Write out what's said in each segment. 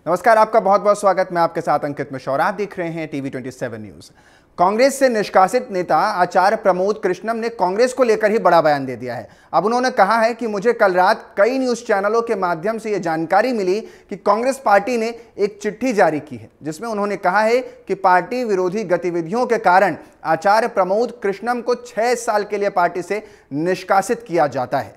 नमस्कार, आपका बहुत बहुत स्वागत। मैं आपके साथ अंकित मिश्रा। आप देख रहे हैं टीवी 27 न्यूज। कांग्रेस से निष्कासित नेता आचार्य प्रमोद कृष्णम ने कांग्रेस को लेकर ही बड़ा बयान दे दिया है। अब उन्होंने कहा है कि मुझे कल रात कई न्यूज चैनलों के माध्यम से यह जानकारी मिली कि कांग्रेस पार्टी ने एक चिट्ठी जारी की है, जिसमें उन्होंने कहा है कि पार्टी विरोधी गतिविधियों के कारण आचार्य प्रमोद कृष्णम को 6 साल के लिए पार्टी से निष्कासित किया जाता है।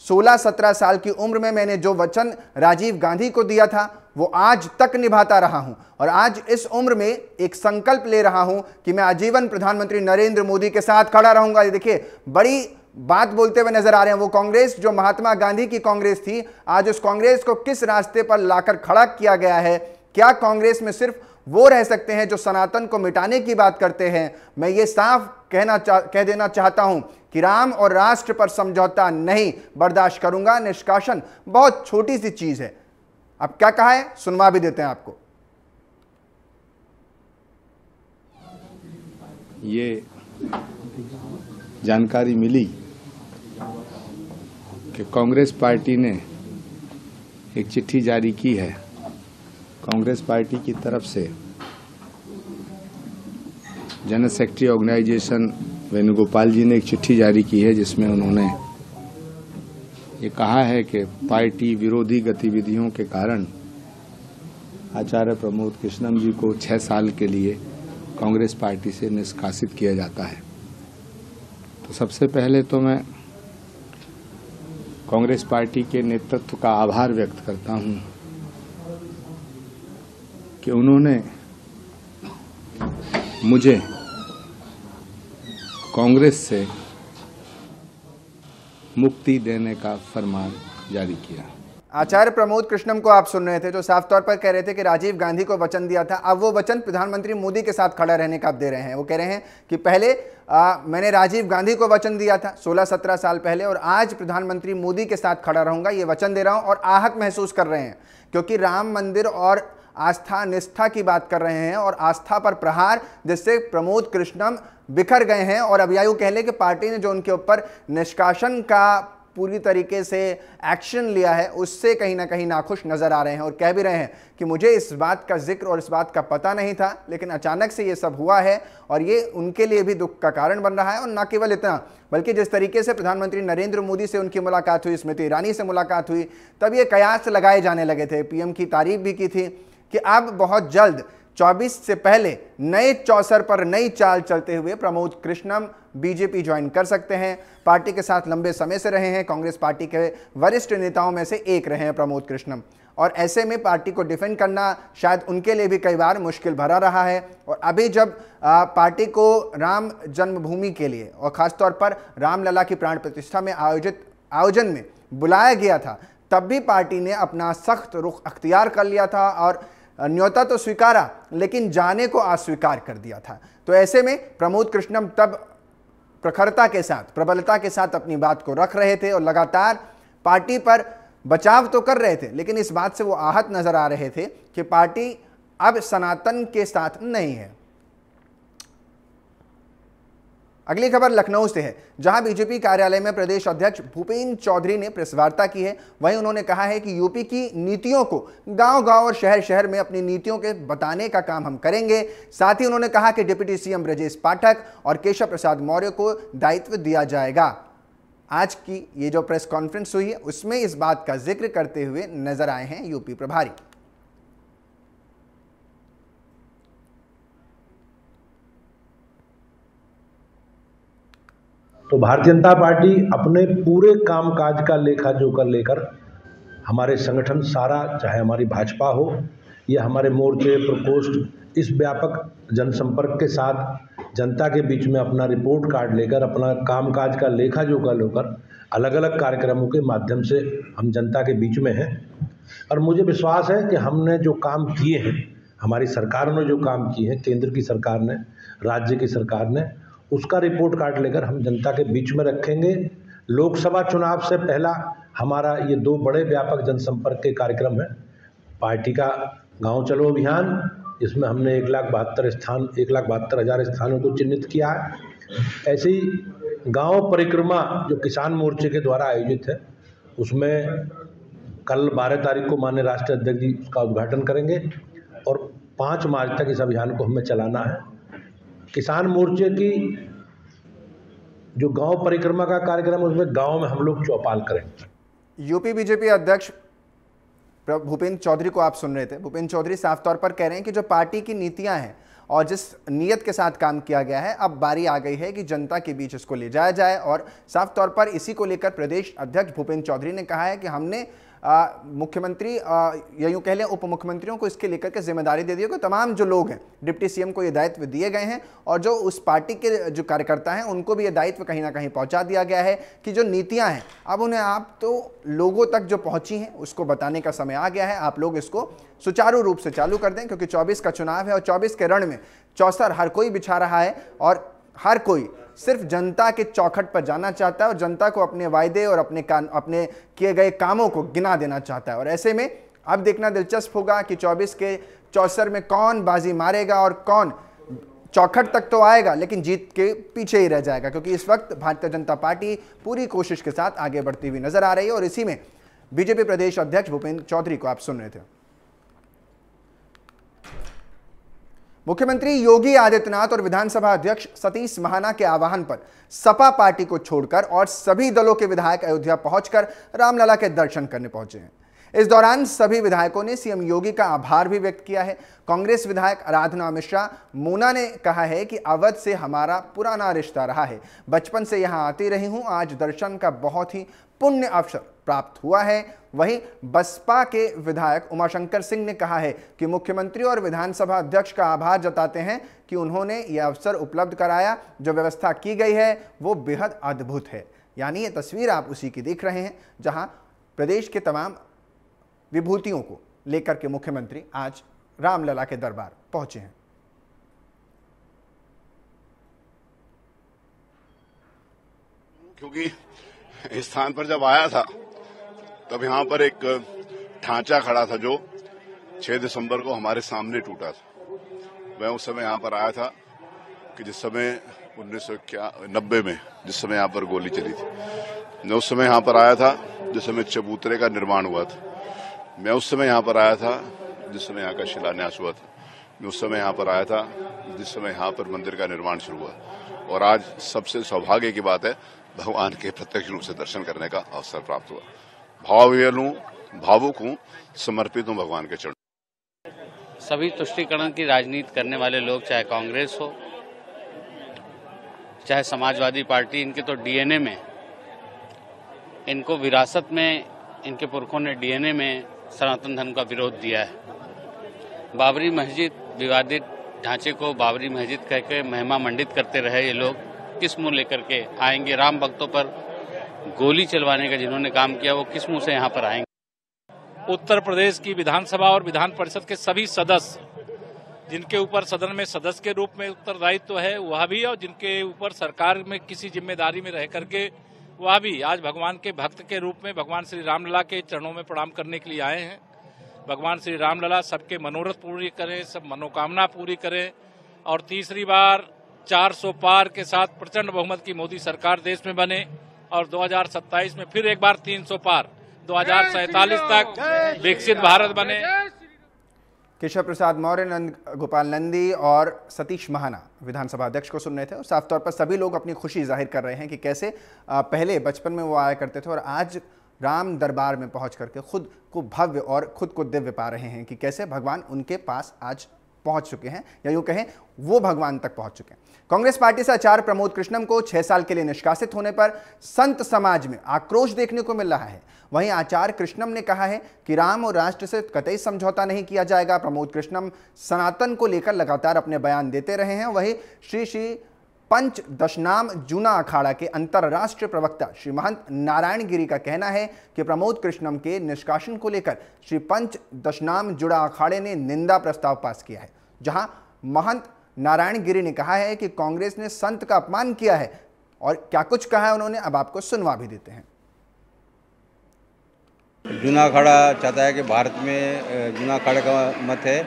16-17 साल की उम्र में मैंने जो वचन राजीव गांधी को दिया था वो आज तक निभाता रहा हूं और आज इस उम्र में एक संकल्प ले रहा हूं कि मैं आजीवन प्रधानमंत्री नरेंद्र मोदी के साथ खड़ा रहूंगा। ये देखिए, बड़ी बात बोलते हुए नजर आ रहे हैं। वो कांग्रेस जो महात्मा गांधी की कांग्रेस थी, आज उस कांग्रेस को किस रास्ते पर लाकर खड़ा किया गया है। क्या कांग्रेस में सिर्फ वो रह सकते हैं जो सनातन को मिटाने की बात करते हैं? मैं ये साफ कह देना चाहता हूं कि राम और राष्ट्र पर समझौता नहीं बर्दाश्त करूंगा। निष्कासन बहुत छोटी सी चीज है। अब क्या कहा है सुनवा भी देते हैं आपको। ये जानकारी मिली कि कांग्रेस पार्टी ने एक चिट्ठी जारी की है। कांग्रेस पार्टी की तरफ से जनरल सेक्रेटरी ऑर्गेनाइजेशन वेणुगोपाल जी ने एक चिट्ठी जारी की है, जिसमें उन्होंने ये कहा है कि पार्टी विरोधी गतिविधियों के कारण आचार्य प्रमोद कृष्णम जी को 6 साल के लिए कांग्रेस पार्टी से निष्कासित किया जाता है। तो सबसे पहले तो मैं कांग्रेस पार्टी के नेतृत्व का आभार व्यक्त करता हूं कि उन्होंने मुझे कांग्रेस से मुक्ति देने का फरमान जारी किया। आचार्य प्रमोद कृष्णम को आप सुन रहे थे, जो साफ तौर पर कह रहे थे कि राजीव गांधी को वचन दिया था, अब वो वचन प्रधानमंत्री मोदी के साथ खड़ा रहने का आप दे रहे हैं। वो कह रहे हैं कि पहले मैंने राजीव गांधी को वचन दिया था 16-17 साल पहले और आज प्रधानमंत्री मोदी के साथ खड़ा रहूंगा, ये वचन दे रहा हूं। और आहत महसूस कर रहे हैं क्योंकि राम मंदिर और आस्था निष्ठा की बात कर रहे हैं और आस्था पर प्रहार, जिससे प्रमोद कृष्णम बिखर गए हैं। और अब यूं कह लें कि पार्टी ने जो उनके ऊपर निष्कासन का पूरी तरीके से एक्शन लिया है, उससे कहीं ना कहीं नाखुश नजर आ रहे हैं और कह भी रहे हैं कि मुझे इस बात का जिक्र और इस बात का पता नहीं था, लेकिन अचानक से ये सब हुआ है और ये उनके लिए भी दुख का कारण बन रहा है। और न केवल इतना, बल्कि जिस तरीके से प्रधानमंत्री नरेंद्र मोदी से उनकी मुलाकात हुई, स्मृति ईरानी से मुलाकात हुई, तब ये कयास लगाए जाने लगे थे। पीएम की तारीफ भी की थी कि अब बहुत जल्द 24 से पहले नए चौसर पर नई चाल चलते हुए प्रमोद कृष्णम बीजेपी ज्वाइन कर सकते हैं। पार्टी के साथ लंबे समय से रहे हैं, कांग्रेस पार्टी के वरिष्ठ नेताओं में से एक रहे हैं प्रमोद कृष्णम, और ऐसे में पार्टी को डिफेंड करना शायद उनके लिए भी कई बार मुश्किल भरा रहा है। और अभी जब पार्टी को राम जन्मभूमि के लिए और खासतौर पर रामलला की प्राण प्रतिष्ठा में आयोजन में बुलाया गया था, तब भी पार्टी ने अपना सख्त रुख अख्तियार कर लिया था और न्योता तो स्वीकारा, लेकिन जाने को अस्वीकार कर दिया था। तो ऐसे में प्रमोद कृष्णम तब प्रखरता के साथ, प्रबलता के साथ अपनी बात को रख रहे थे और लगातार पार्टी पर बचाव तो कर रहे थे, लेकिन इस बात से वो आहत नजर आ रहे थे कि पार्टी अब सनातन के साथ नहीं है। अगली खबर लखनऊ से है, जहां बीजेपी कार्यालय में प्रदेश अध्यक्ष भूपेंद्र चौधरी ने प्रेस वार्ता की है। वहीं उन्होंने कहा है कि यूपी की नीतियों को गांव-गांव और शहर-शहर में अपनी नीतियों के बताने का काम हम करेंगे। साथ ही उन्होंने कहा कि डिप्टी सीएम ब्रजेश पाठक और केशव प्रसाद मौर्य को दायित्व दिया जाएगा। आज की ये जो प्रेस कॉन्फ्रेंस हुई है, उसमें इस बात का जिक्र करते हुए नजर आए हैं यूपी प्रभारी। तो भारतीय जनता पार्टी अपने पूरे कामकाज का लेखा जोखा लेकर हमारे संगठन सारा, चाहे हमारी भाजपा हो या हमारे मोर्चे प्रकोष्ठ, इस व्यापक जनसंपर्क के साथ जनता के बीच में अपना रिपोर्ट कार्ड लेकर, अपना कामकाज का लेखा जोखा लेकर अलग अलग कार्यक्रमों के माध्यम से हम जनता के बीच में हैं। और मुझे विश्वास है कि हमने जो काम किए हैं, हमारी सरकार ने जो काम किए हैं, केंद्र की सरकार ने, राज्य की सरकार ने, उसका रिपोर्ट कार्ड लेकर हम जनता के बीच में रखेंगे। लोकसभा चुनाव से पहला हमारा ये 2 बड़े व्यापक जनसंपर्क के कार्यक्रम हैं। पार्टी का गांव चलो अभियान, इसमें हमने 1,72,000 स्थानों को चिन्हित किया है। ऐसे ही गांव परिक्रमा जो किसान मोर्चे के द्वारा आयोजित है, उसमें कल 12 तारीख को माननीय राष्ट्रीय अध्यक्ष जी उसका उद्घाटन करेंगे और 5 मार्च तक इस अभियान को हमें चलाना है। किसान मोर्चे की जो गांव परिक्रमा का कार्यक्रम है उसमें गांव में हम लोग चौपाल करेंगे। यूपी बीजेपी अध्यक्ष भूपेंद्र चौधरी को आप सुन रहे थे। भूपेंद्र चौधरी साफ तौर पर कह रहे हैं कि जो पार्टी की नीतियां हैं और जिस नीयत के साथ काम किया गया है, अब बारी आ गई है कि जनता के बीच इसको ले जाया जाए। और साफ तौर पर इसी को लेकर प्रदेश अध्यक्ष भूपेंद्र चौधरी ने कहा है कि हमने मुख्यमंत्री या यूं कह लें उप मुख्यमंत्रियों को इसके लेकर के जिम्मेदारी दे दी है कि तमाम जो लोग हैं डिप्टी सीएम को ये दायित्व दिए गए हैं और जो उस पार्टी के जो कार्यकर्ता हैं उनको भी ये दायित्व कहीं ना कहीं पहुंचा दिया गया है कि जो नीतियां हैं अब उन्हें आप तो लोगों तक जो पहुंची हैं उसको बताने का समय आ गया है। आप लोग इसको सुचारू रूप से चालू कर दें क्योंकि 24 का चुनाव है और 24 के रण में चौसर हर कोई बिछा रहा है और हर कोई सिर्फ जनता के चौखट पर जाना चाहता है और जनता को अपने वायदे और अपने किए गए कामों को गिना देना चाहता है। और ऐसे में अब देखना दिलचस्प होगा कि 24 के चौसर में कौन बाजी मारेगा और कौन चौखट तक तो आएगा लेकिन जीत के पीछे ही रह जाएगा, क्योंकि इस वक्त भारतीय जनता पार्टी पूरी कोशिश के साथ आगे बढ़ती हुई नजर आ रही है। और इसी में बीजेपी प्रदेश अध्यक्ष भूपेंद्र चौधरी को आप सुन रहे थे। मुख्यमंत्री योगी आदित्यनाथ और विधानसभा अध्यक्ष सतीश महाना के आह्वान पर सपा पार्टी को छोड़कर और सभी दलों के विधायक अयोध्या पहुंचकर रामलला के दर्शन करने पहुंचे हैं। इस दौरान सभी विधायकों ने सीएम योगी का आभार भी व्यक्त किया है। कांग्रेस विधायक आराधना मिश्रा मोना ने कहा है कि अवध से हमारा पुराना रिश्ता रहा है, बचपन से यहां आती रही हूं, आज दर्शन का बहुत ही पुण्य अवसर प्राप्त हुआ है। वहीं बसपा के विधायक उमाशंकर सिंह ने कहा है कि मुख्यमंत्री और विधानसभा अध्यक्ष का आभार जताते हैं कि उन्होंने यह अवसर उपलब्ध कराया, जो व्यवस्था की गई है वो बेहद अद्भुत है। यानी ये तस्वीर आप उसी की देख रहे हैं जहां प्रदेश के तमाम विभूतियों को लेकर के मुख्यमंत्री आज रामलला के दरबार पहुंचे हैं। क्योंकि इस स्थान पर जब आया था तब यहाँ पर एक ढांचा खड़ा था जो 6 दिसंबर को हमारे सामने टूटा था। मैं उस समय यहाँ पर आया था कि जिस समय 1990 में जिस समय यहाँ पर गोली चली थी, मैं उस समय यहाँ पर आया था जिस समय चबूतरे का निर्माण हुआ था। मैं उस समय यहाँ पर आया था जिस समय यहाँ का शिलान्यास हुआ था। मैं उस समय यहाँ पर आया था जिस समय यहाँ पर मंदिर का निर्माण शुरू हुआ। और आज सबसे सौभाग्य की बात है भगवान के प्रत्यक्ष रूप से दर्शन करने का अवसर प्राप्त हुआ। भावुक हूँ, समर्पित हूँ भगवान के चरणों। सभी तुष्टीकरण की राजनीति करने वाले लोग, चाहे कांग्रेस हो चाहे समाजवादी पार्टी, इनके तो डीएनए में, इनको विरासत में, इनके पुरखों ने डीएनए में सनातन धर्म का विरोध दिया है। बाबरी मस्जिद विवादित ढांचे को बाबरी मस्जिद कहकर महिमा मंडित करते रहे ये लोग, किस मुंह लेकर के आएंगे? राम भक्तों पर गोली चलवाने का जिन्होंने काम किया वो किस मुंह से यहाँ पर आएंगे? उत्तर प्रदेश की विधानसभा और विधान परिषद के सभी सदस्य जिनके ऊपर सदन में सदस्य के रूप में उत्तरदायित्व है वह भी, और जिनके ऊपर सरकार में किसी जिम्मेदारी में रह करके वह भी आज भगवान के भक्त के रूप में भगवान श्री रामलला के चरणों में प्रणाम करने के लिए आए हैं। भगवान श्री रामलला सबके मनोरथ पूरी करें, सब मनोकामना पूरी करें और तीसरी बार 400 पार के साथ प्रचंड बहुमत की मोदी सरकार देश में बने और 2027 में फिर एक बार 300 पार 2047 तक विकसित भारत बने। केशव प्रसाद मौर्य, गोपाल नंदी और सतीश महाना विधानसभा अध्यक्ष को सुन रहे थे और साफ तौर पर सभी लोग अपनी खुशी जाहिर कर रहे हैं कि कैसे पहले बचपन में वो आया करते थे और आज राम दरबार में पहुंच करके खुद को भव्य और खुद को दिव्य पा रहे हैं कि कैसे भगवान उनके पास आज पहुंच चुके हैं या यूं कहें वो भगवान तक पहुंच चुके हैं। कांग्रेस पार्टी से आचार्य प्रमोद कृष्णम को 6 साल के लिए निष्कासित होने पर संत समाज में आक्रोश देखने को मिल रहा है। वहीं आचार्य कृष्णम ने कहा है कि राम और राष्ट्र से कतई समझौता नहीं किया जाएगा। प्रमोद कृष्णम सनातन को लेकर लगातार अपने बयान देते रहे हैं। वहीं श्री पंच दशनाम जूना अखाड़ा के अंतर्राष्ट्रीय प्रवक्ता श्री महंत नारायण गिरी का कहना है कि प्रमोद कृष्णम के निष्कासन को लेकर श्री पंच दशनाम जुड़ा अखाड़े ने निंदा प्रस्ताव पास किया है, जहां महंत नारायण गिरी ने कहा है कि कांग्रेस ने संत का अपमान किया है और क्या कुछ कहा है उन्होंने, अब आपको सुनवा भी देते हैं। जूना अखाड़ा चाहता है कि भारत में जूना अखाड़ा का मत है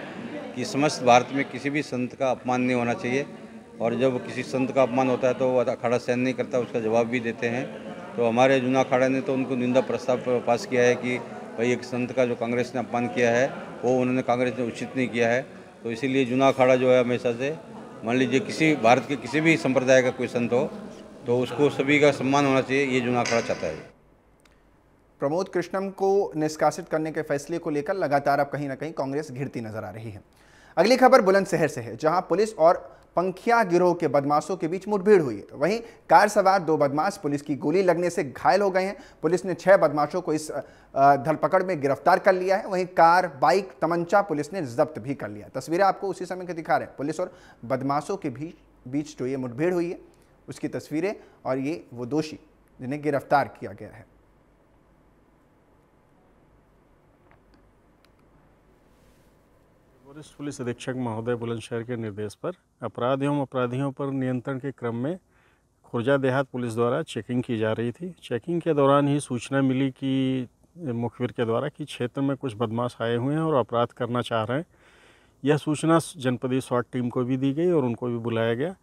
कि समस्त भारत में किसी भी संत का अपमान नहीं होना चाहिए और जब किसी संत का अपमान होता है तो वो अखाड़ा सहन नहीं करता, उसका जवाब भी देते हैं। तो हमारे जूना अखाड़ा ने तो उनको निंदा प्रस्ताव पास किया है कि भाई एक संत का जो कांग्रेस ने अपमान किया है वो उन्होंने कांग्रेस ने उचित नहीं किया है। तो इसीलिए जूना अखाड़ा जो है हमेशा से, मान लीजिए किसी भारत के किसी भी संप्रदाय का कोई संत हो तो उसको सभी का सम्मान होना चाहिए, ये जूना अखाड़ा चाहता है। प्रमोद कृष्णम को निष्कासित करने के फैसले को लेकर लगातार अब कहीं ना कहीं कांग्रेस घिरती नजर आ रही है। अगली खबर बुलंदशहर से है, जहां पुलिस और पंखिया गिरोह के बदमाशों के बीच मुठभेड़ हुई है। वहीं कार सवार 2 बदमाश पुलिस की गोली लगने से घायल हो गए हैं। पुलिस ने 6 बदमाशों को इस धरपकड़ में गिरफ्तार कर लिया है। वहीं कार, बाइक, तमंचा पुलिस ने जब्त भी कर लिया। तस्वीरें आपको उसी समय के दिखा रहे हैं। पुलिस और बदमाशों के बीच जो ये मुठभेड़ हुई है उसकी तस्वीरें, और ये वो दोषी जिन्हें गिरफ्तार किया गया है। वरिष्ठ पुलिस अधीक्षक महोदय बुलंदशहर के निर्देश पर अपराधियों पर नियंत्रण के क्रम में खुर्जा देहात पुलिस द्वारा चेकिंग की जा रही थी। चेकिंग के दौरान ही सूचना मिली कि मुखबिर के द्वारा कि क्षेत्र में कुछ बदमाश आए हुए हैं और अपराध करना चाह रहे हैं। यह सूचना जनपदीय स्वाट टीम को भी दी गई और उनको भी बुलाया गया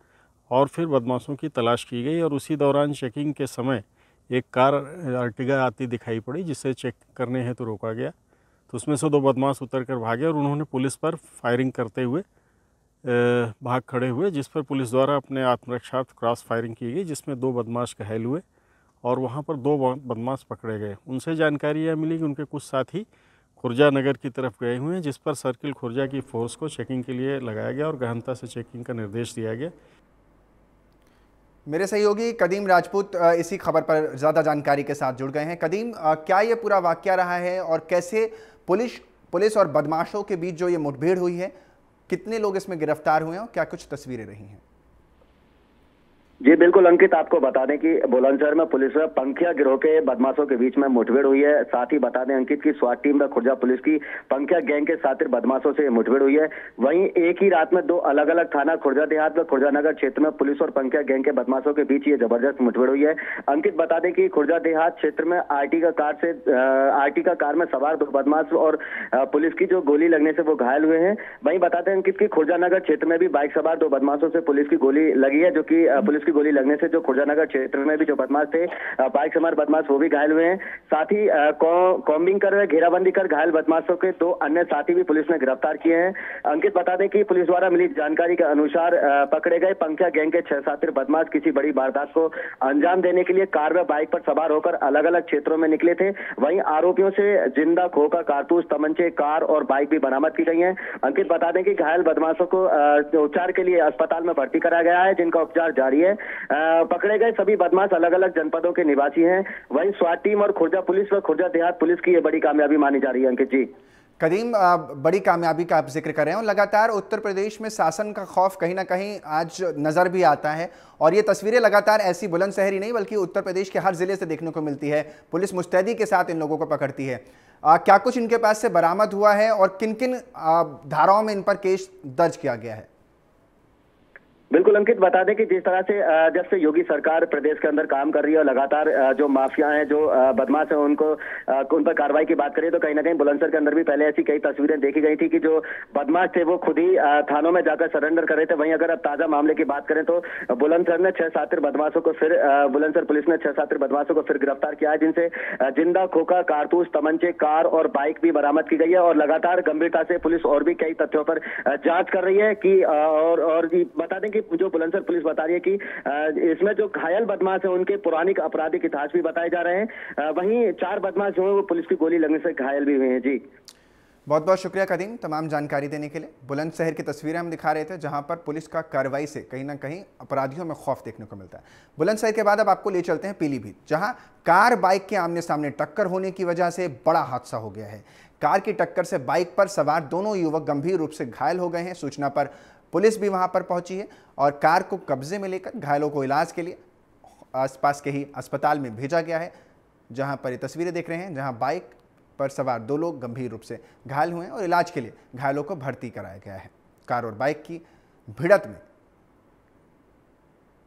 और फिर बदमाशों की तलाश की गई। और उसी दौरान चेकिंग के समय एक कार अर्टिगा आती दिखाई पड़ी, जिसे चेक करने हेतु रोका गया। तो उसमें से 2 बदमाश उतर कर भागे और उन्होंने पुलिस पर फायरिंग करते हुए भाग खड़े हुए, जिस पर पुलिस द्वारा अपने आत्मरक्षार्थ क्रॉस फायरिंग की गई, जिसमें 2 बदमाश घायल हुए और वहां पर 2 बदमाश पकड़े गए। उनसे जानकारी यह मिली कि उनके कुछ साथी खुर्जा नगर की तरफ गए हुए हैं, जिस पर सर्किल खुर्जा की फोर्स को चेकिंग के लिए लगाया गया और गहनता से चेकिंग का निर्देश दिया गया। मेरे सहयोगी कदीम राजपूत इसी खबर पर ज़्यादा जानकारी के साथ जुड़ गए हैं। कदीम, क्या ये पूरा वाकया रहा है और कैसे पुलिस और बदमाशों के बीच जो ये मुठभेड़ हुई है, कितने लोग इसमें गिरफ्तार हुए हैं और क्या कुछ तस्वीरें रही हैं? जी बिल्कुल अंकित, आपको बता दें कि बुलंदशहर में पुलिस व पंखिया गिरोह के बदमाशों के बीच में मुठभेड़ हुई है। साथ ही बता दें अंकित की स्वाट टीम व खुर्जा पुलिस की पंखिया गैंग के शातिर बदमाशों से मुठभेड़ हुई है। वहीं एक ही रात में 2 अलग अलग थाना खुर्जा देहात व खुर्जा नगर क्षेत्र में पुलिस और पंखिया गैंग के बदमाशों के बीच ये जबरदस्त मुठभेड़ हुई है। अंकित बता दें कि खुर्जा देहात क्षेत्र में आरटी का कार में सवार 2 बदमाश और पुलिस की जो गोली लगने से वो घायल हुए हैं। वहीं बता दें अंकित की खुर्जा नगर क्षेत्र में भी बाइक सवार 2 बदमाशों से पुलिस की गोली लगी है, जो कि पुलिस गोली लगने से जो खुर्जानगर क्षेत्र में भी जो बदमाश थे, बाइक सवार बदमाश, वो भी घायल हुए हैं। साथ ही कॉम्बिंग कर घेराबंदी कर घायल बदमाशों के 2 अन्य साथी भी पुलिस ने गिरफ्तार किए हैं। अंकित बता दें कि पुलिस द्वारा मिली जानकारी के अनुसार पकड़े गए पंखिया गैंग के 6 साथी बदमाश किसी बड़ी वारदात को अंजाम देने के लिए कार व बाइक पर सवार होकर अलग अलग क्षेत्रों में निकले थे। वहीं आरोपियों से जिंदा खोखा, कारतूस, तमंचे, कार और बाइक भी बरामद की गई है। अंकित बता दें कि घायल बदमाशों को उपचार के लिए अस्पताल में भर्ती कराया गया है, जिनका उपचार जारी है। पकड़े गए सभी बदमाश अलग अलग जनपदों के निवासी हैं। वहीं स्वाट टीम और खुर्जा पुलिस व खुर्जा देहात पुलिस की ये बड़ी कामयाबी मानी जा रही है। अंकित जी, कदीम, बड़ी कामयाबी का आप जिक्र कर रहे हैं और लगातार उत्तर प्रदेश में शासन का खौफ कहीं ना कहीं आज नजर भी आता है और ये तस्वीरें लगातार ऐसी बुलंदशहर ही नहीं बल्कि उत्तर प्रदेश के हर जिले से देखने को मिलती है। पुलिस मुस्तैदी के साथ इन लोगों को पकड़ती है। क्या कुछ इनके पास से बरामद हुआ है और किन किन धाराओं में इन पर केस दर्ज किया गया है? बिल्कुल अंकित, बता दें कि जिस तरह से जब से योगी सरकार प्रदेश के अंदर काम कर रही है और लगातार जो माफिया हैं, जो बदमाश हैं, उन पर कार्रवाई की बात करें तो कहीं ना कहीं बुलंदशहर के अंदर भी पहले ऐसी कई तस्वीरें देखी गई थी कि जो बदमाश थे वो खुद ही थानों में जाकर सरेंडर कर रहे थे। वहीं अगर अब ताजा मामले की बात करें तो बुलंदशहर ने 6 शातिर बदमाशों को फिर बुलंदशहर पुलिस ने 6 शातिर बदमाशों को फिर गिरफ्तार किया है, जिनसे जिंदा खोखा, कारतूस, तमंचे, कार और बाइक भी बरामद की गई है। और लगातार गंभीरता से पुलिस और भी कई तथ्यों पर जांच कर रही है कि और बता दें कि जो बुलंदशहर पुलिस बता रही है कि इसमें जो घायल बदमाश है उनके पुरानी आपराधिक इतिहास भी बताए जा रहे हैं। वहीं 4 बदमाश जो है वो पुलिस की गोली लगने से घायल भी हुए हैं। जी, बहुत बहुत शुक्रिया कदीम तमाम जानकारी देने के लिए। बुलंदशहर की तस्वीरें हम दिखा रहे थे जहां पर पुलिस का कार्रवाई से कहीं ना कहीं अपराधियों में खौफ देखने को मिलता है। बुलंदशहर के बाद अब आपको ले चलते हैं पीलीभीत, जहां कार बाइक के आमने सामने टक्कर होने की वजह से बड़ा हादसा हो गया है। कार की टक्कर से बाइक पर सवार दोनों युवक गंभीर रूप से घायल हो गए हैं। सूचना पर पुलिस भी वहां पर पहुंची है और कार को कब्जे में लेकर घायलों को इलाज के लिए आसपास के ही अस्पताल में भेजा गया है, जहां पर ये तस्वीरें देख रहे हैं, जहां बाइक पर सवार 2 लोग गंभीर रूप से घायल हुए हैं और इलाज के लिए घायलों को भर्ती कराया गया है। कार और बाइक की भिड़ंत में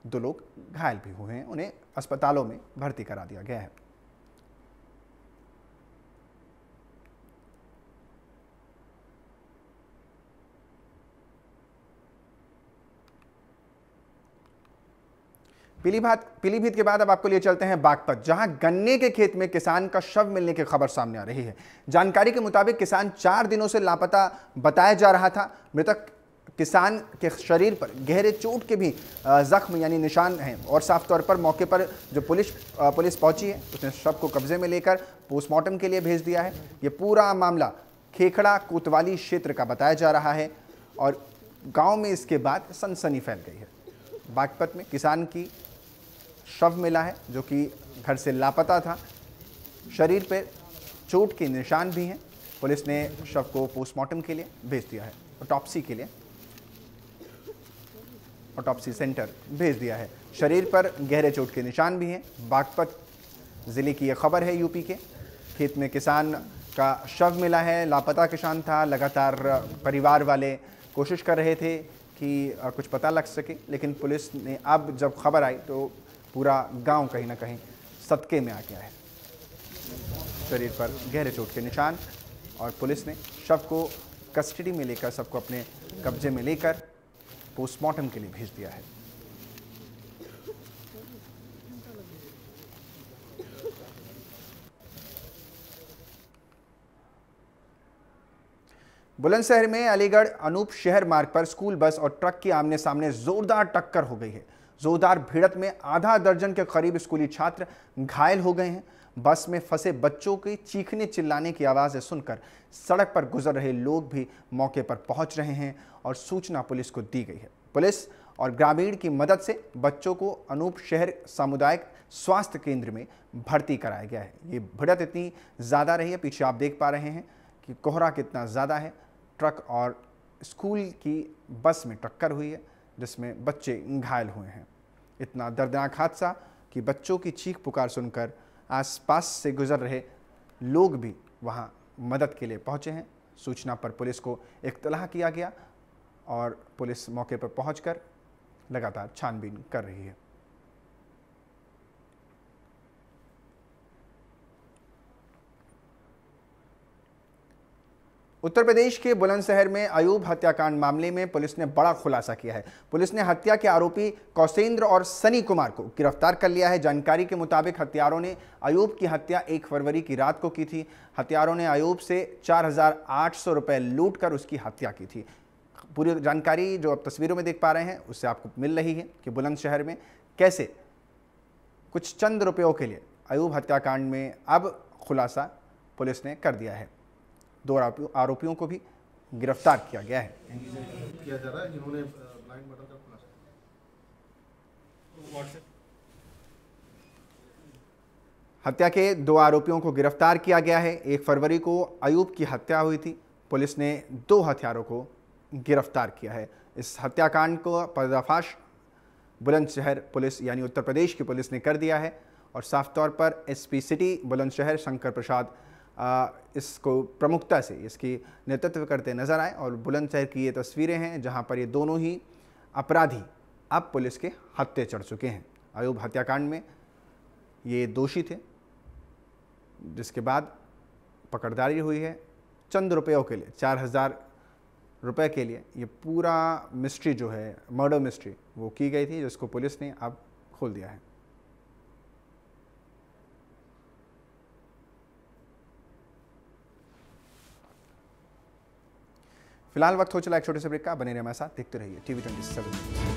2 लोग घायल भी हुए हैं, उन्हें अस्पतालों में भर्ती करा दिया गया है। पीलीभीत के बाद अब आपको लिए चलते हैं बागपत, जहां गन्ने के खेत में किसान का शव मिलने की खबर सामने आ रही है। जानकारी के मुताबिक किसान 4 दिनों से लापता बताया जा रहा था। मृतक किसान के शरीर पर गहरे चोट के भी जख्म यानी निशान हैं और साफ तौर पर मौके पर जो पुलिस पहुंची है उसने शव को कब्जे में लेकर पोस्टमार्टम के लिए भेज दिया है। ये पूरा मामला खेखड़ा कोतवाली क्षेत्र का बताया जा रहा है और गांव में इसके बाद सनसनी फैल गई है। बागपत में किसान की शव मिला है जो कि घर से लापता था। शरीर पर चोट के निशान भी हैं। पुलिस ने शव को पोस्टमार्टम के लिए भेज दिया है, ऑटोप्सी के लिए ऑटोप्सी सेंटर भेज दिया है। शरीर पर गहरे चोट के निशान भी हैं। बागपत ज़िले की यह खबर है। यूपी के खेत में किसान का शव मिला है, लापता किसान था। लगातार परिवार वाले कोशिश कर रहे थे कि कुछ पता लग सके, लेकिन पुलिस ने अब जब खबर आई तो पूरा गांव कहीं ना कहीं सदके में आ गया है। शरीर पर गहरे चोट के निशान और पुलिस ने शव को कस्टडी में लेकर, सबको अपने कब्जे में लेकर पोस्टमार्टम के लिए भेज दिया है। बुलंदशहर में अलीगढ़ अनूप शहर मार्ग पर स्कूल बस और ट्रक की आमने सामने जोरदार टक्कर हो गई है। जोरदार भिड़ंत में आधा दर्जन के करीब स्कूली छात्र घायल हो गए हैं। बस में फंसे बच्चों की चीखने चिल्लाने की आवाज़ें सुनकर सड़क पर गुजर रहे लोग भी मौके पर पहुंच रहे हैं और सूचना पुलिस को दी गई है। पुलिस और ग्रामीण की मदद से बच्चों को अनूप शहर सामुदायिक स्वास्थ्य केंद्र में भर्ती कराया गया है। ये भिड़ंत इतनी ज़्यादा रही है, पीछे आप देख पा रहे हैं कि कोहरा कितना ज़्यादा है। ट्रक और स्कूल की बस में टक्कर हुई है जिसमें बच्चे घायल हुए हैं। इतना दर्दनाक हादसा कि बच्चों की चीख पुकार सुनकर आसपास से गुजर रहे लोग भी वहां मदद के लिए पहुंचे हैं। सूचना पर पुलिस को इत्तला किया गया और पुलिस मौके पर पहुंचकर लगातार छानबीन कर रही है। उत्तर प्रदेश के बुलंदशहर में अयूब हत्याकांड मामले में पुलिस ने बड़ा खुलासा किया है। पुलिस ने हत्या के आरोपी कौशेंद्र और सनी कुमार को गिरफ्तार कर लिया है। जानकारी के मुताबिक हत्यारों ने अयूब की हत्या 1 फरवरी की रात को की थी। हत्यारों ने अयूब से 4,800 रुपये लूट कर उसकी हत्या की थी। पूरी जानकारी जो आप तस्वीरों में देख पा रहे हैं उससे आपको मिल रही है कि बुलंदशहर में कैसे कुछ चंद रुपयों के लिए अयूब हत्याकांड में अब खुलासा पुलिस ने कर दिया है। 2 आरोपियों को भी गिरफ्तार किया गया है। किया जा रहा है जिन्होंने ब्लाइंड मर्डर का खुलासा। हत्या के 2 आरोपियों को गिरफ्तार किया गया है। 1 फरवरी को अयूब की हत्या हुई थी। पुलिस ने 2 हत्यारों को गिरफ्तार किया है। इस हत्याकांड को पर्दाफाश बुलंदशहर पुलिस यानी उत्तर प्रदेश की पुलिस ने कर दिया है और साफ तौर पर एसपी सिटी बुलंदशहर शंकर प्रसाद इसको प्रमुखता से इसकी नेतृत्व करते नजर आए। और बुलंदशहर की ये तस्वीरें हैं जहां पर ये दोनों ही अपराधी अब पुलिस के हत्थे चढ़ चुके हैं। अयूब हत्याकांड में ये दोषी थे जिसके बाद पकड़दारी हुई है। चंद रुपयों के लिए 4,000 रुपये के लिए ये पूरा मिस्ट्री जो है मर्डर मिस्ट्री वो की गई थी जिसको पुलिस ने अब खोल दिया है। फिलहाल वक्त हो चला एक छोटे से ब्रेक का। बने रहिए हमारे साथ, देखते रहिए TV 27।